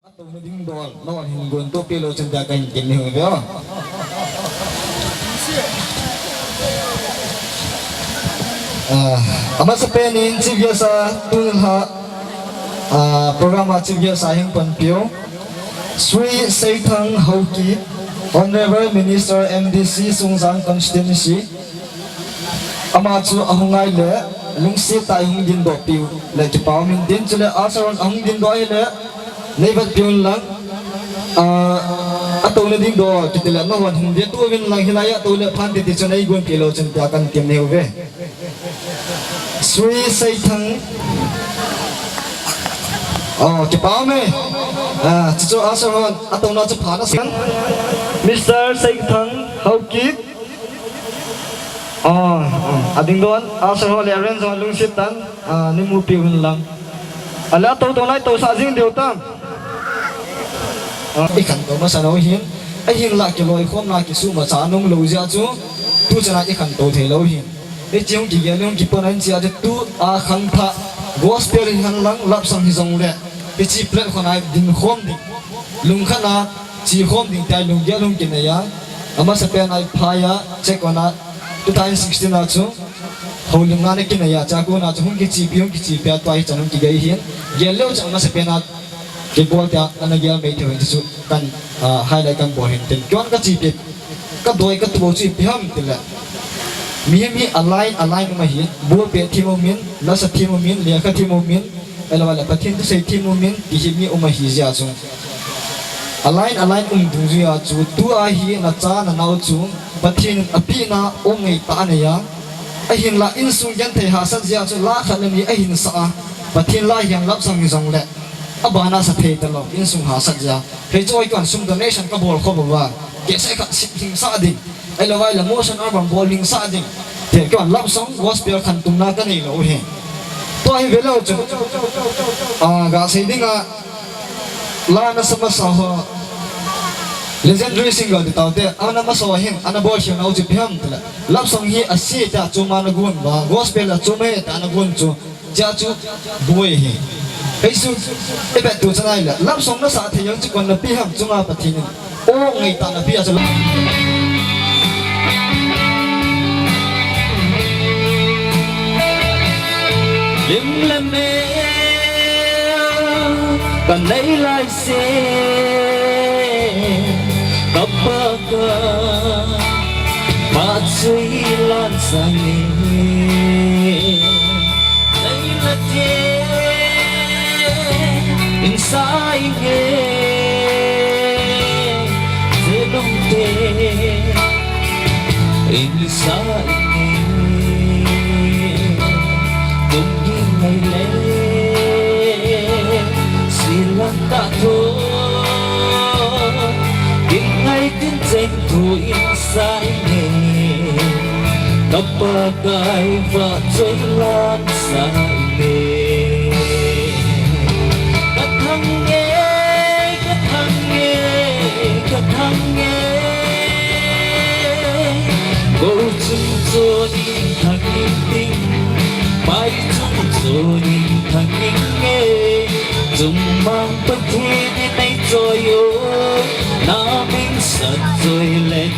Atau mending doang, no hinggun tu pilo cendakan kini hingga. Amat sepenin cibiasa tunha program cibiasa yang penpio Sri Seithang Hauki Honorable Minister MDC Sungsang Constituency Amatu ahungai le lungsi tai hung din do piu le chipau min din chule asaron ahung din do le nebat piun lang atau le ding do kitila no wan hung dia tu win lang hilaya tu le phan ti chonai gun pilo chen ta kan tim ne ve Sri Seithang chipau me chicho asaron atau na chapana san Mr. Seithang Hauki ading doan asal hole arrange on lungsit tan ni mu piun lang ala to lai to sa jing deu tam ikan to ma sanau hin ai hin la ki loi khom na ki su ma cha nong lo ja chu tu chana ikan to the lo hin ni chiong ki ya long ki pon an chia de tu a khang tha gospel han lang lap sang hi jong le ki chi plek khona din khom ding lung khana chi khom ding tai lung ya lung ki na ya ama sa pen ai phaya check ona 2016 na chu holim na ne kin ya cha ko na chu hung ki chi pya twai chanum ki gai hin yellow chang na se pe na ke bol ta na ya me the chu kan highlight kan bo hin ten kyon ka chi pe ka doi ka tu chi pyam tila mi align ma hi bo pe thi mo min la sa thi mo min le ka thi mo min ela wala pathin tu sei thi mo min ti hi mi uma hi ja chu align dung ju ya chu tu a hi na cha na nau chu pathin apina ongei ta ne ya ahin la insung yan the ha san zia chu la khan ni ahin sa pathin la yang lap sang jong le abana sa the ta lo insung ha san zia he choi kan sum donation ka bol kho ba ke se ka sing sa ding ai lo wai la motion urban bowling sa ding the kan lap song gospel khan tum na ka nei lo he to ai velo chu ga sei dinga la na sama sa ho legendary singer di tawte ana maso hin ana bol hian au chi phiam tla lap song hi asi ta chuma na gun ba gospel la chume ta na gun chu ja chu buai hi heisu ebe tu chanai la lap song na sa the yang chi kon na pi ham chunga pathin o ngai ta na pi a chu lim la me kan nei lai se Kapaka Matsui lan sangi Laila te Insai ge Zelong te Insai ge Tunggi ngai le Silang tak thôi ngay tin tranh thủ insai nghe kapagay và chơi lan sai mê kathang nghe cô chung cho đi thằng tinh bay chung cho đi thằng nghe chung mang bất thế này rồi na mình sật rồi lên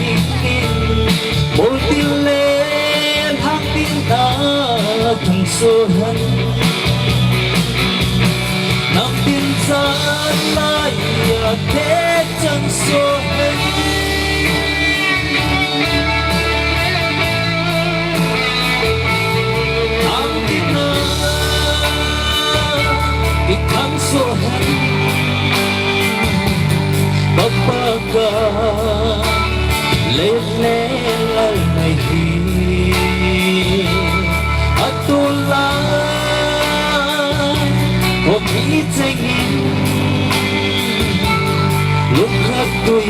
in một tiếng lên thang tiếng ta thằng số hân nằm tiếng gian lại thế chẳng số hân thang tiếng na cái thằng số hân Kapaka lên lời này hi atula có nghĩ tranh lúc khắc tôi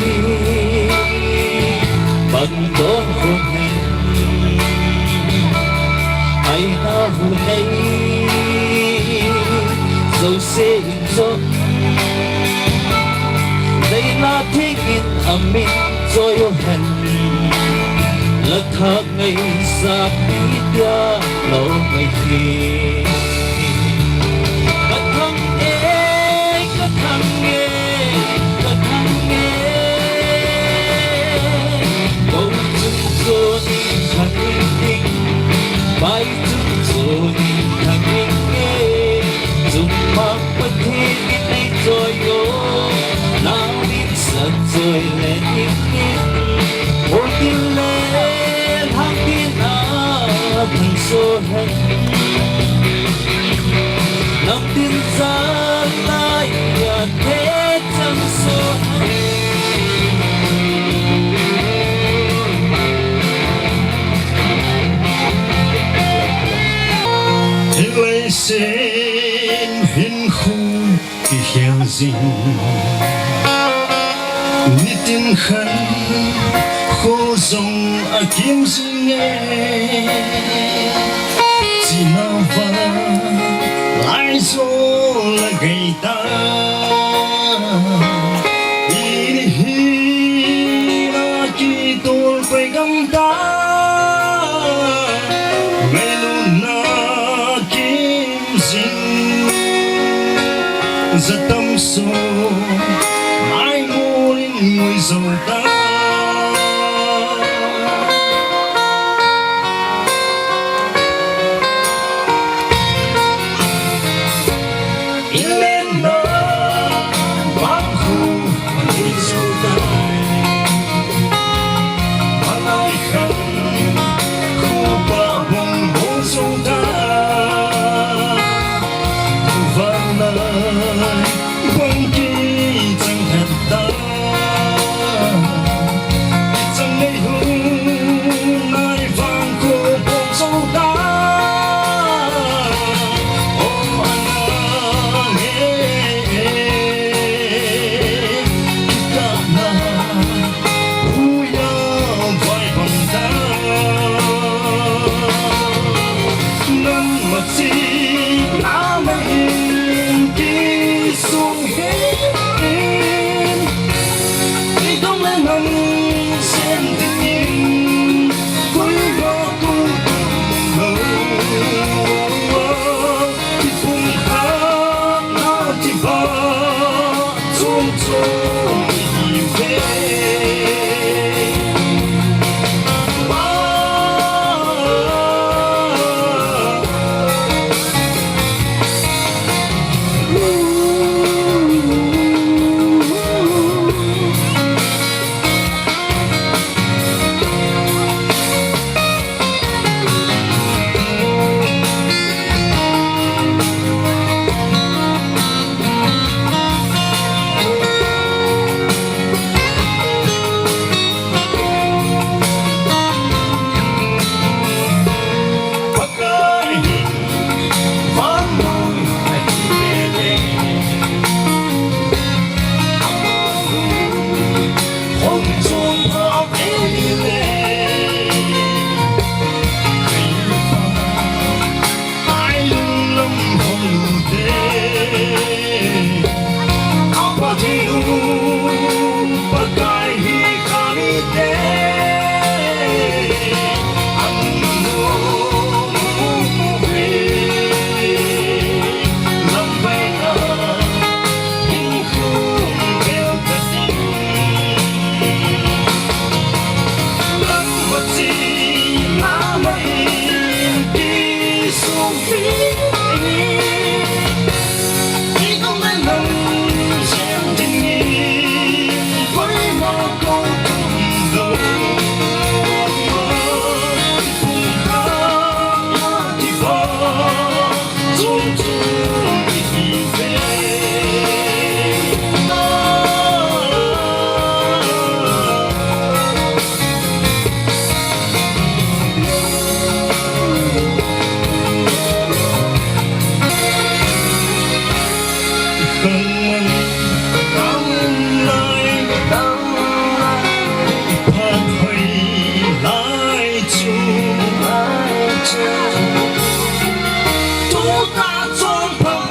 bằng đón không hình ai na vu này dẫu sẽ gió đây là thế in amin rồi hẹn là thác ngày xa biết đã lâu ngày khi các thằng nghe sen hin khu ki hiang zin nitin khan kho zong a kim zinge chỉ nào va lại zo la gay ta in hi na ki tol quay gam ta giật tâm số mãi ngô lên người giàu ta in lên đó bám khu người giàu ta mà lại khăn khu ba bông bố giàu ta Chúng ta chọn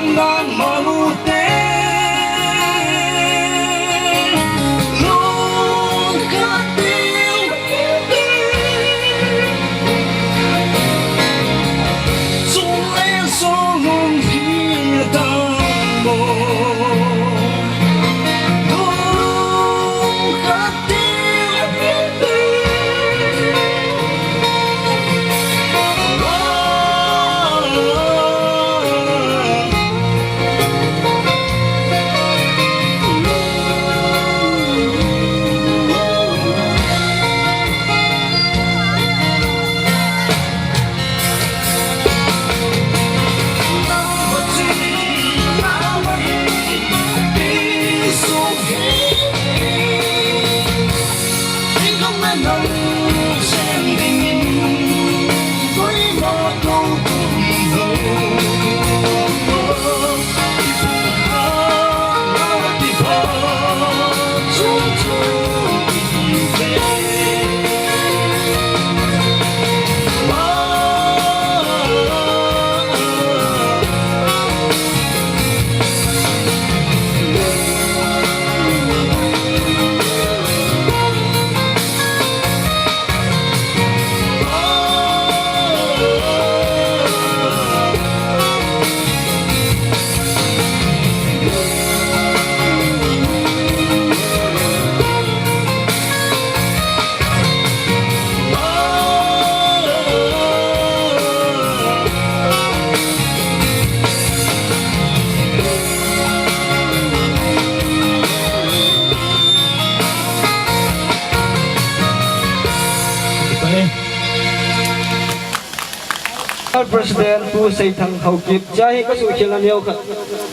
President ผู้ใส่ทางเขากิจใจก็สู่เขียนเดียวกัน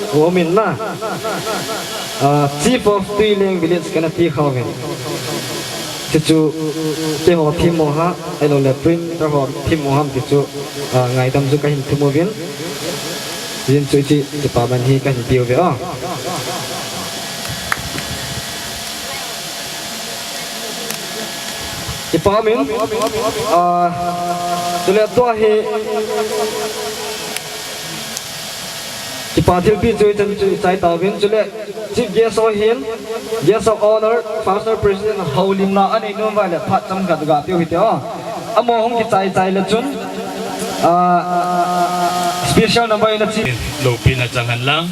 โอ้มินนะChief of Tuiling Village กันที่เขาเห็นจู่ๆเจ้าของทีมโมฮะไอ้เราเลยปริ้นเจ้าของทีมโมฮะจู่ๆไงทำจุกันเห็นทีมโมวินยินจู่ๆจะปาบันทีกันเดียวไปอ่ะจะปามินจะเลี้ยตัวเฮที่ปาทิลปีจุยจันจุยใจตาวินจุเล่ Chief Guest of Him Guest of Honor Founder President เฮาลิมนาอันนี้นู่นว่าเลยพัดจำกัดกับที่หัวเดียวอ่ะมองที่ใจละจุนSpecial number นะจีลูกพี่น่าจังหันหลัง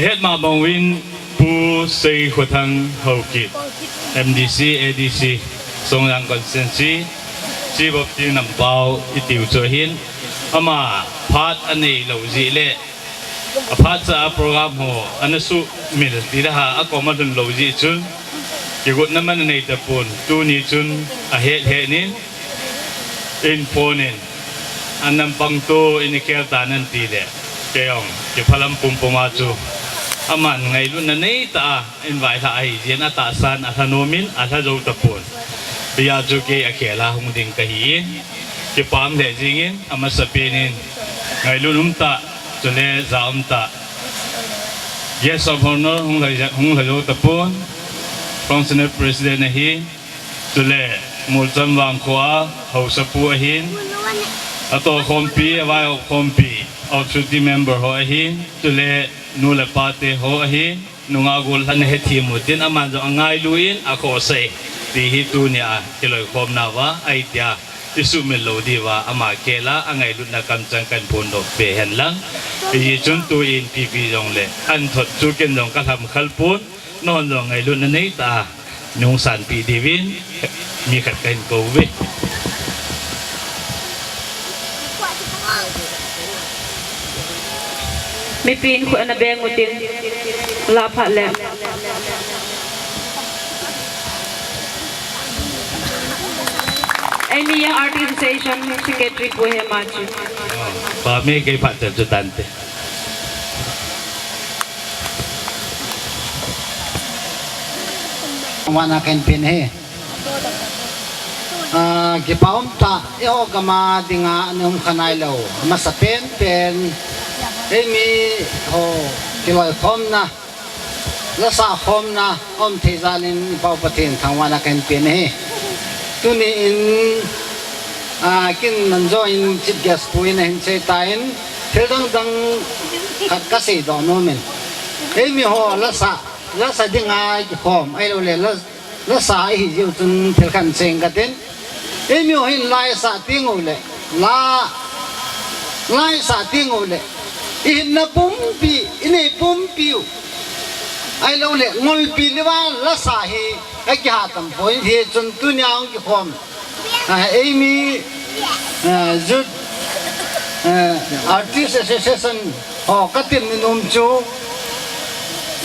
เหตุมาบางวินผู้ใส่หัวทางเฮากิจ MDC ADC ทรงยังคอนเซนซีชีบที่นำเบาอิติวโจหินอามาพัดอันนี้เราจีเล่พัดจะโปรแกรมหัวอันนั้นสุมิลที่ละหาอากมาดุนเราจีจุนเกี่ยวกับน้ำมันในตะปูนตัวนี้จุนเหตุนี้อินโฟนินอันนั้นปังโตอินเกลตานันตีเล่เกี่ยวกับพลังปุ่มปุ่มอาจูอามันไงรุ่นนั้นนี่ตาอินไว้ท่าไอเจนอัตาสันอัตโนมินอัตโจตะปูนพยาจูเกอเขลาหงดิ่งกะฮีเก็บความเด็ดจริงอินอามาสเปนินไงรุ่นตาจนเล่จามตา Yes of Honor หงเลยโจตะปูนฟองเซนต์ประธานฮีจนเล่มูลจำวางขวาเขาสปูหินอัตโตคอมพีไว้คอมพีเอาชุดที่เมมเบอร์หัวหินจนเล่นูเลปาเตหัวหินนุงอากุลทันเหตุมุดินอามันจะง่ายลุยนอาโคเซดีฮิตูเนียที่ลอยคอมนาวะไอเดียที่สุมิโลดีว่าอามาเคลาอ่างไงลุนนักการจังกันพูนดอกเบเห็นลังยี่จุนตัวอินพีพีจงเล่อันทดจูเกันจงกระทำขัลปูนนอนจงไงลุนนี้ตานุงสันปีดีวินมีขัดกันโกวิไม่ปีนขวดนะแบงมุตินลาผัดแหลมไอ้มียัง organization secretary ผู้เฮมาจูป้าเมย์เก็บผัดจัดจุดตันเตวันนักเอ็นเป็นเฮกี่ยวกับตาเออกมาดิ่งนุ่มขนาดเรามาสเปนเป็นมีโอ้ที่ว่าคมนะและสาคมนะที่จะลินเป่าประเทศทางวันนักเอ็นเป็นเฮตัวนี้กินมันจะอินจิตแกสปุยนะเห็นใจตายอินเท่าดังขัดกษตรดอนโนมินมีหัวและสาดิ่งคมไอ้เราเลยและสาอีอยู่จนเท่ากันเซงกันเด่นมีหัวหินลายสาติ้งเอาเลยลายสาติ้งเอาเลยอินนะปุ่มปีอินนี่ปุ่มปิวไอ้เราเลยงุลปีเลว่าและสาเหไอ้กี่หาตั้มพอยเฮจนตุนยาวกี่คมมีจุดartist association ก็ติดในนมจู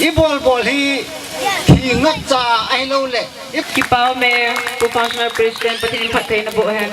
อีบอลที่งัดจ่าไอ้เราเลยที่เป้าเมย์ผู้ functional president ประธานผัดไทยนะบุหัน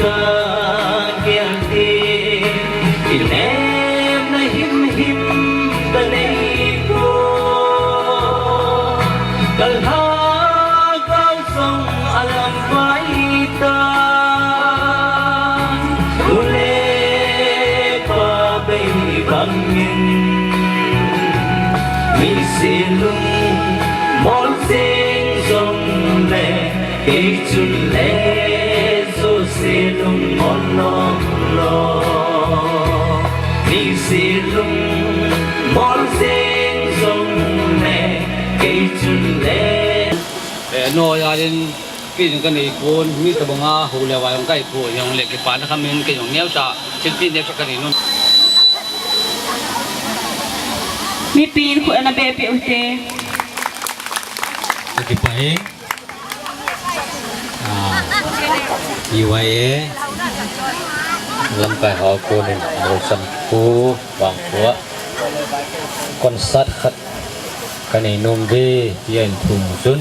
ta kia ti em na him him ta nei ko kal ha kau song alam vai ta ule pa bei bangin mi silung mol sing song le ke chun le so silung mol lo mi silung mol sing song le ke chun le no ya din kin kan ni kon mi ta banga hu le wa yong kai ko yong le ke pa na khamen ke yong neu sa chin pin ne ka ni nun Mi pin ko na bepi ute. cái phải UIA lâm cái họ cô nên một trăm khu vàng của con sát khát cái này nôm về tiền thùng xuân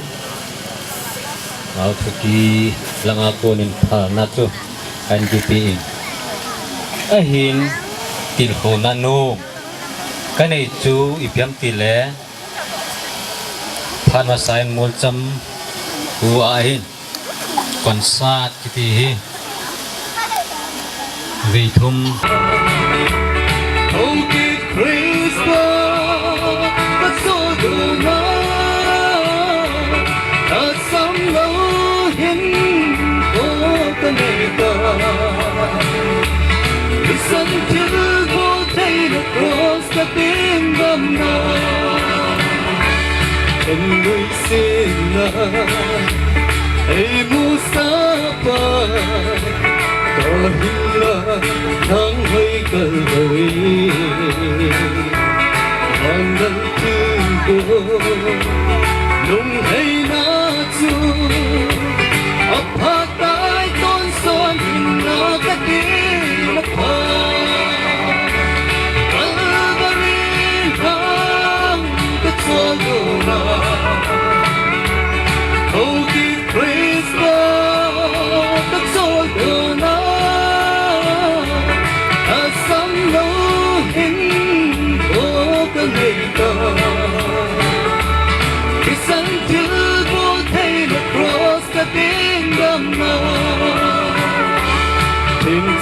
áo thực kỳ lăng cô nên thở nát cho anh GP ấy hin tiền hồ nano cái này chú ipiam tỷ lệ phan mà sai một trăm u ai còn sát thì vì thum em nuôi xin em mu sapa có hila tháng hơi cờ hơi hàng năm thương cô nung hay na chu ấp hạ tai tôn son hình na cái kia na pa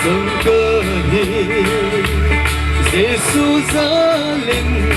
dâng cơ hi Giêsu giá linh